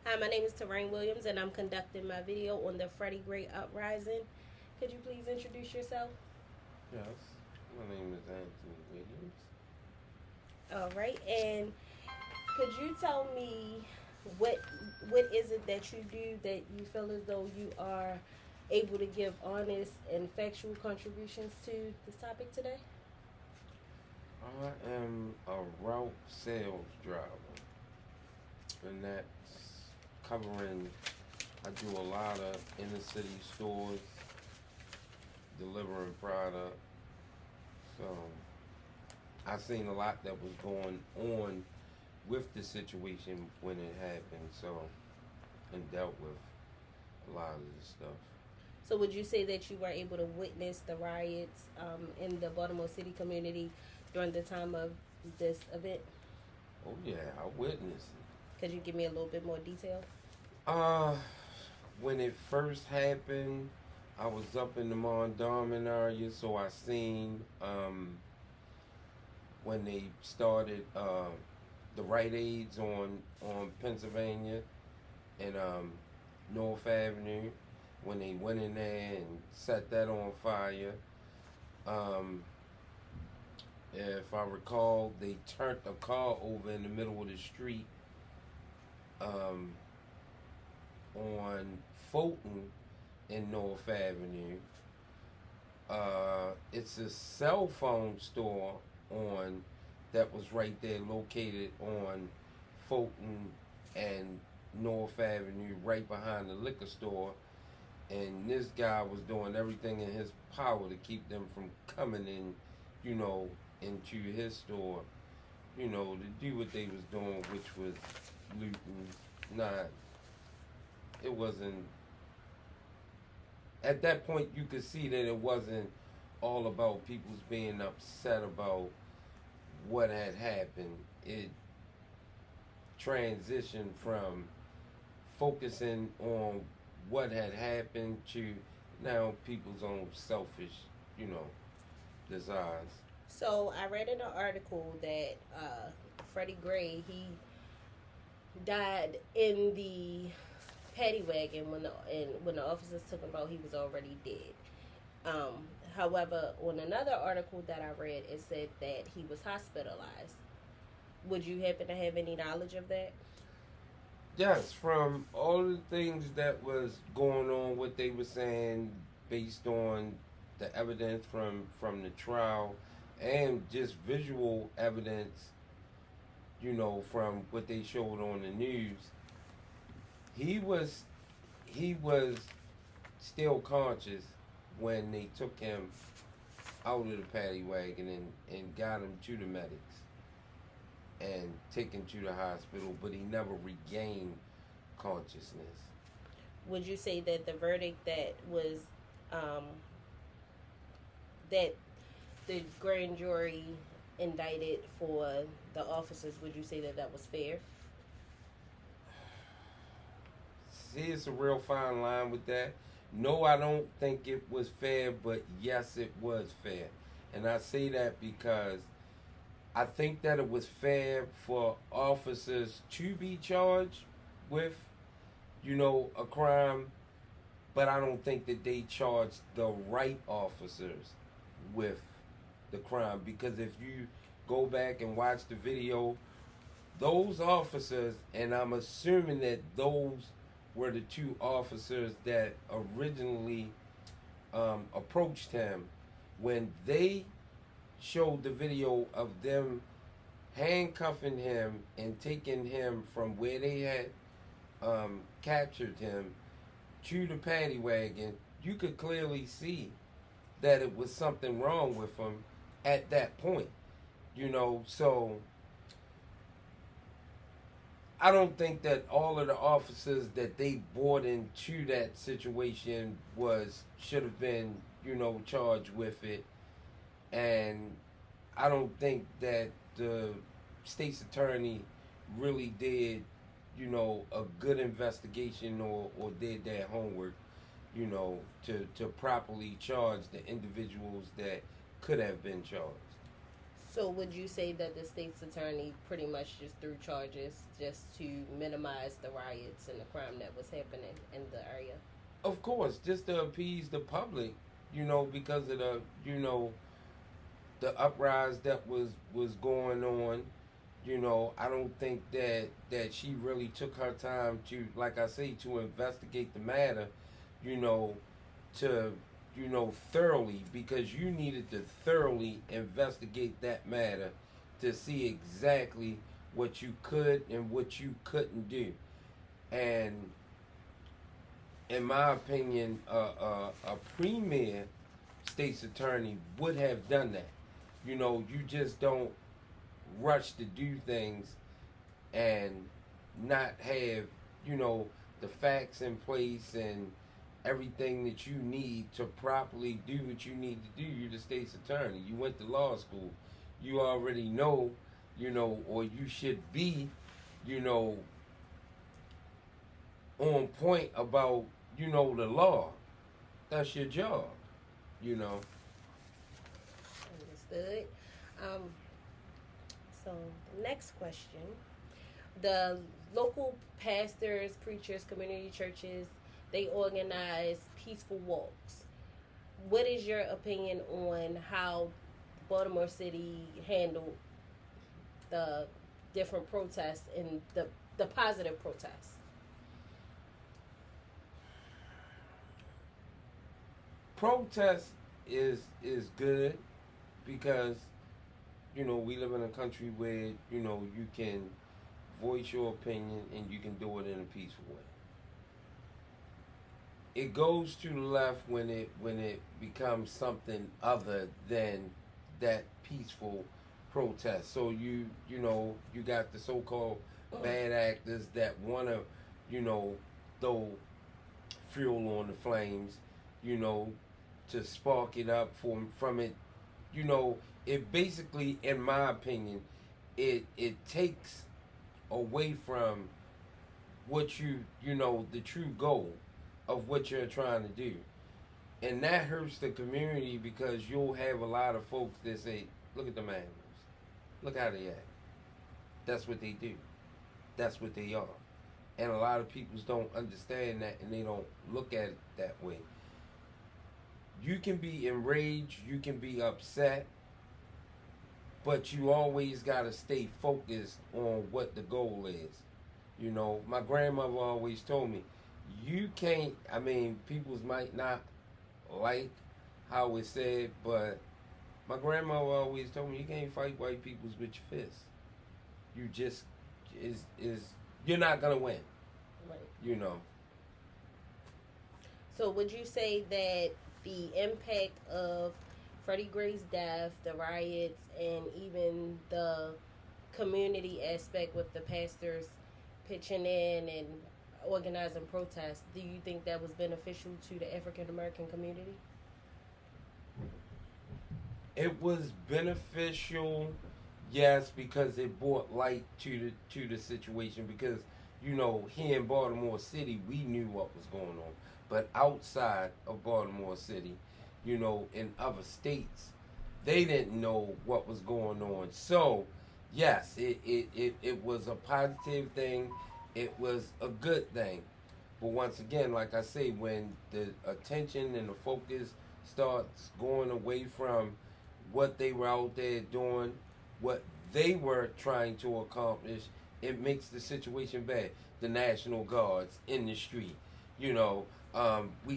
Hi, my name is Terrain Williams, and I'm conducting my video on the Freddie Gray Uprising. Could you please introduce yourself? Yes, my name is Anthony Williams. All right, and could you tell me what what is it that you do that you feel as though you are able to give honest and factual contributions to this topic today? I am a route sales driver, and that's covering. I do a lot of inner city stores, delivering product. So I seen a lot that was going on with the situation when it happened. So and dealt with a lot of this stuff. So, would you say that you were able to witness the riots in the Baltimore City community during the time of this event? Oh yeah, I witnessed it. Could you give me a little bit more detail? Uh, when it first happened, I was up in the Mondawmin area, so I seen when they started the Rite Aids on Pennsylvania and North Avenue. When they went in there and set that on fire, um, if I recall, they turned a car over in the middle of the street um, on Fulton in North Avenue. It's a cell phone store on that was right there located on Fulton and North Avenue, right behind the liquor store. And this guy was doing everything in his power to keep them from coming in, into his store, to do what they was doing, which was looting. Not, it wasn't. At that point, you could see that it wasn't all about people's being upset about what had happened. It transitioned from focusing on what had happened to now people's own selfish, you know, desires. So I read in an article that Freddie Gray he died in the paddy wagon when the officers took him out, he was already dead. Um, However, on another article that I read, it said that he was hospitalized. Would you happen to have any knowledge of that? Yes, from all the things that was going on, what they were saying, based on the evidence from the trial, and just visual evidence, from what they showed on the news, he was he was still conscious when they took him out of the paddy wagon and got him to the medics and taken to the hospital, but he never regained consciousness. Would you say that the verdict um, that the grand jury indicted for the officers, would you say that that was fair? See, it's a real fine line with that. No, I don't think it was fair, but yes, it was fair. And I say that because I think that it was fair for officers to be charged with, a crime, but I don't think that they charged the right officers with the crime, because if you go back and watch the video, those officers, and I'm assuming that those were the two officers that originally approached him, when they showed the video of them handcuffing him and taking him from where they had captured him to the paddy wagon, you could clearly see that it was something wrong with him at that point. So I don't think that all of the officers that they brought into that situation should have been, charged with it. And I don't think that the state's attorney really did, a good investigation or did their homework, to properly charge the individuals that could have been charged. So would you say that the state's attorney pretty much just threw charges just to minimize the riots and the crime that was happening in the area? Of course, just to appease the public, because of the uprise that was going on. I don't think that she really took her time to, like I say, to investigate the matter, you know, to thoroughly, because you needed to thoroughly investigate that matter to see exactly what you could and what you couldn't do. And in my opinion, a premier state's attorney would have done that. You just don't rush to do things and not have, the facts in place and everything that you need to properly do what you need to do. You're the state's attorney. You went to law school. You already know, or you should be, on point about, the law. That's your job, Understood. Um, so, the next question. The local pastors, preachers, community churches, they organize peaceful walks. What is your opinion on how Baltimore City handled the different protests and the positive protests? Protest is good because we live in a country where you can voice your opinion and you can do it in a peaceful way. It goes to the left when it becomes something other than that peaceful protest. So you got the so-called bad actors that want to throw fuel on the flames, to spark it up from it. It basically, in my opinion, it takes away from what the true goal of what you're trying to do. And that hurts the community because you'll have a lot of folks that say, look at the animals. Look how they act. That's what they do. That's what they are. And a lot of people don't understand that and they don't look at it that way. You can be enraged, you can be upset, but you always got to stay focused on what the goal is. My grandmother always told me, you can't, people might not like how it's said, but my grandmother always told me, you can't fight white peoples with your fists. You just, you're not going to win. Right. So would you say that the impact of Freddie Gray's death, the riots, and even the community aspect with the pastors pitching in and organizing protests, do you think that was beneficial to the African American community? It was beneficial, yes, because it brought light to the situation. Because here in Baltimore City, we knew what was going on, but outside of Baltimore City, in other states, they didn't know what was going on. So, yes, it was a positive thing. It was a good thing. But once again, like I say, when the attention and the focus starts going away from what they were out there doing, what they were trying to accomplish, it makes the situation bad. The National Guards in the street, we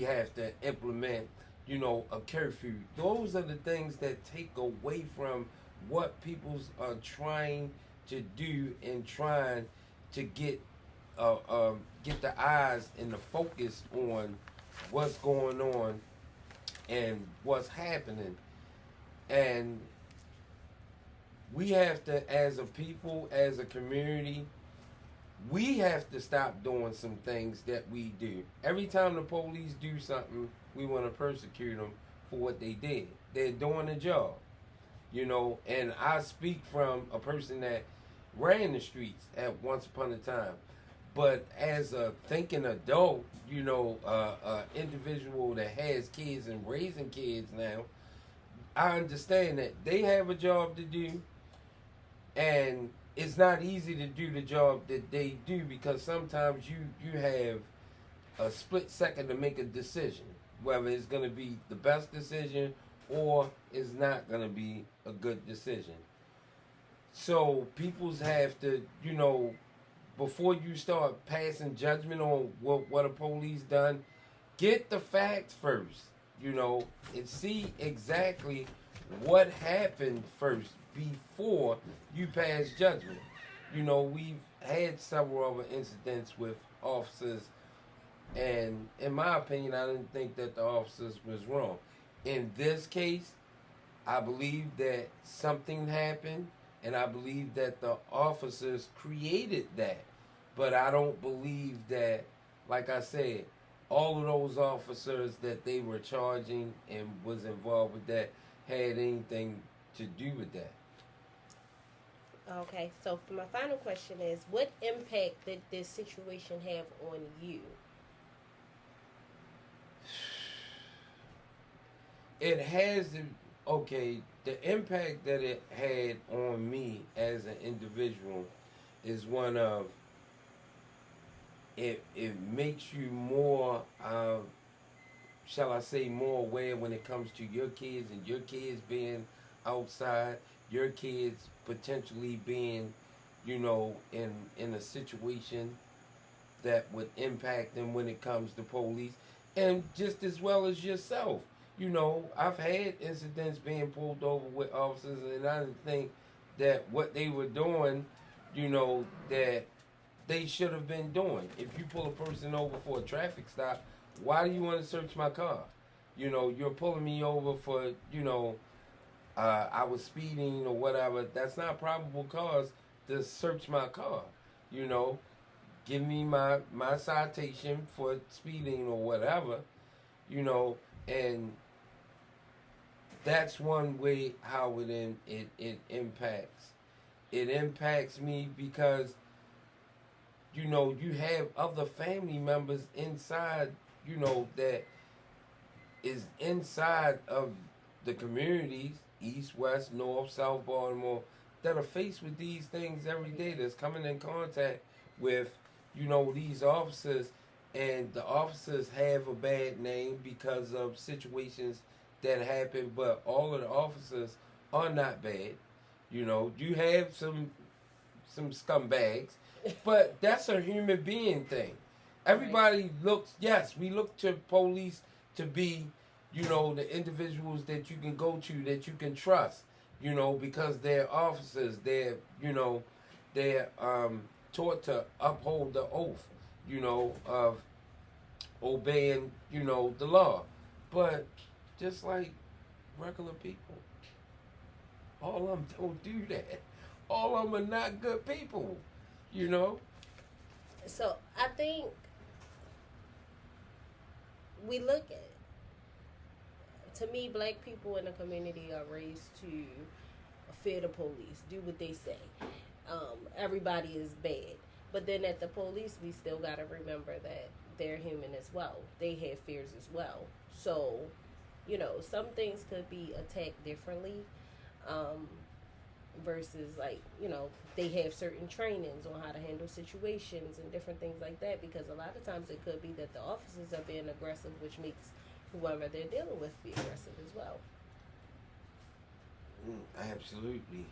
have to implement, a curfew. Those are the things that take away from what people are trying to do and trying to get the eyes and the focus on what's going on and what's happening. And we have to, as a people, as a community, we have to stop doing some things that we do. Every time the police do something, we want to persecute them for what they did. They're doing a job, and I speak from a person that ran the streets at once upon a time. But as a thinking adult, individual that has kids and raising kids now, I understand that they have a job to do, and it's not easy to do the job that they do because sometimes you have a split second to make a decision, whether it's going to be the best decision or it's not going to be a good decision. So people's have to, before you start passing judgment on what a police done, get the facts first, and see exactly what happened first before you pass judgment. We've had several other incidents with officers, and in my opinion, I didn't think that the officers was wrong. In this case, I believe that something happened, and I believe that the officers created that. But I don't believe that, like I said, all of those officers that they were charging and was involved with that had anything to do with that. Okay, so for my final question is, what impact did this situation have on you? It has the impact that it had on me as an individual is one of it makes you more shall I say more aware when it comes to your kids and your kids being outside, your kids potentially being, in a situation that would impact them when it comes to police, and just as well as yourself. I've had incidents being pulled over with officers, and I didn't think that what they were doing, that they should have been doing. If you pull a person over for a traffic stop, why do you want to search my car? You're pulling me over for, I was speeding or whatever. That's not probable cause to search my car. Give me my citation for speeding or whatever, and that's one way how it impacts. It impacts me because, you have other family members inside, that is inside of the communities, East, West, North, South Baltimore, that are faced with these things every day, that's coming in contact with, these officers, and the officers have a bad name because of situations that happen, but all of the officers are not bad. You have some scumbags, but that's a human being thing. Everybody looks, yes, we look to police to be, the individuals that you can go to, that you can trust, because they're officers, they're taught to uphold the oath, of obeying, the law. But just like regular people, all of them don't do that. All of them are not good people, So I think we look at, to me, black people in the community are raised to fear the police, do what they say. Everybody is bad. But then at the police, we still got to remember that they're human as well. They have fears as well. So, some things could be attacked differently versus, they have certain trainings on how to handle situations and different things like that, because a lot of times it could be that the officers are being aggressive, which makes whoever they're dealing with be aggressive as well. Absolutely.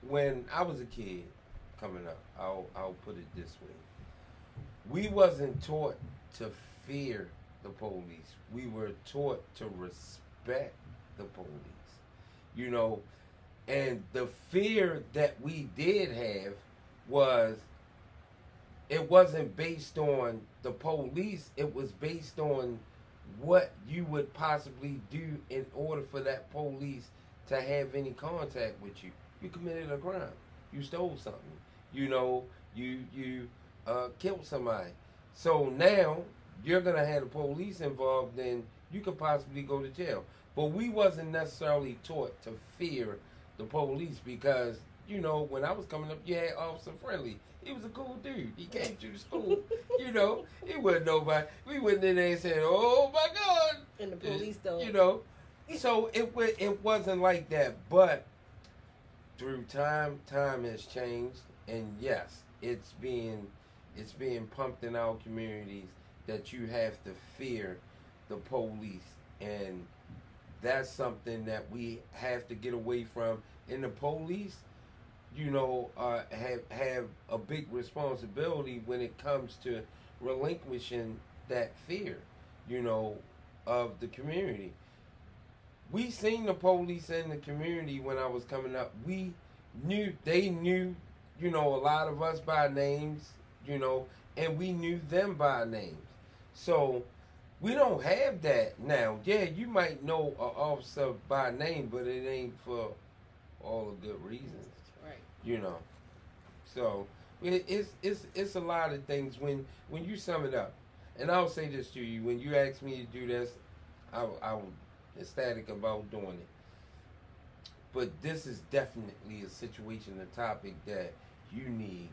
When I was a kid coming up, I'll put it this way. We wasn't taught to fear the police. We were taught to respect the police. And the fear that we did have was, it wasn't based on the police, it was based on what you would possibly do in order for that police to have any contact with you. You committed a crime. You stole something. You killed somebody. So now you're gonna have the police involved, then you could possibly go to jail. But we wasn't necessarily taught to fear the police, because You know, when I was coming up, you had Officer Friendly. He was a cool dude. He came to the school. You know, he wasn't nobody. We went in there and said, "Oh my God!" And the police though. You know, so it wasn't like that. But through time has changed, and yes, it's being pumped in our communities that you have to fear the police, and that's something that we have to get away from. And the police, you know, have a big responsibility when it comes to relinquishing that fear, you know, of the community. We seen the police in the community when I was coming up. They knew, you know, a lot of us by names, you know, and we knew them by names. So we don't have that now. Yeah, you might know an officer by name, but it ain't for all the good reasons. Right. You know. So it's a lot of things when you sum it up. And I'll say this to you: when you ask me to do this, I was ecstatic about doing it. But this is definitely a situation, a topic that you need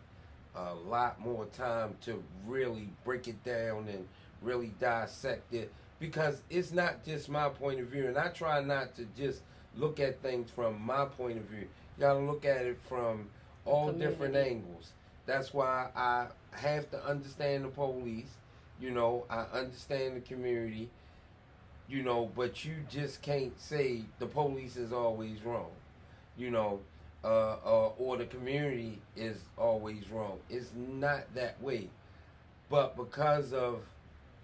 a lot more time to really break it down and really dissect it, because it's not just my point of view, and I try not to just look at things from my point of view. You gotta look at it from all different angles. That's why I have to understand the police, you know, I understand the community, you know, but you just can't say the police is always wrong, you know, or the community is always wrong. It's not that way. But because of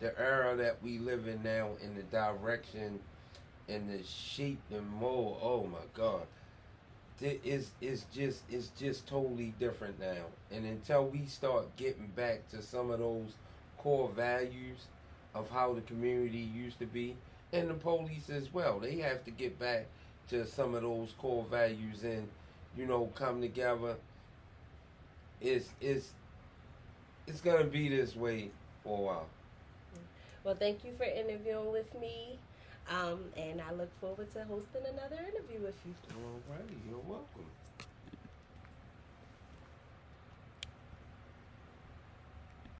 the era that we live in now, in the direction and the shape and mold, oh my God, it's just totally different now. And until we start getting back to some of those core values of how the community used to be, and the police as well, they have to get back to some of those core values and, you know, come together. It's gonna be this way for a while. Well, thank you for interviewing with me, and I look forward to hosting another interview with you. All righty, you're welcome.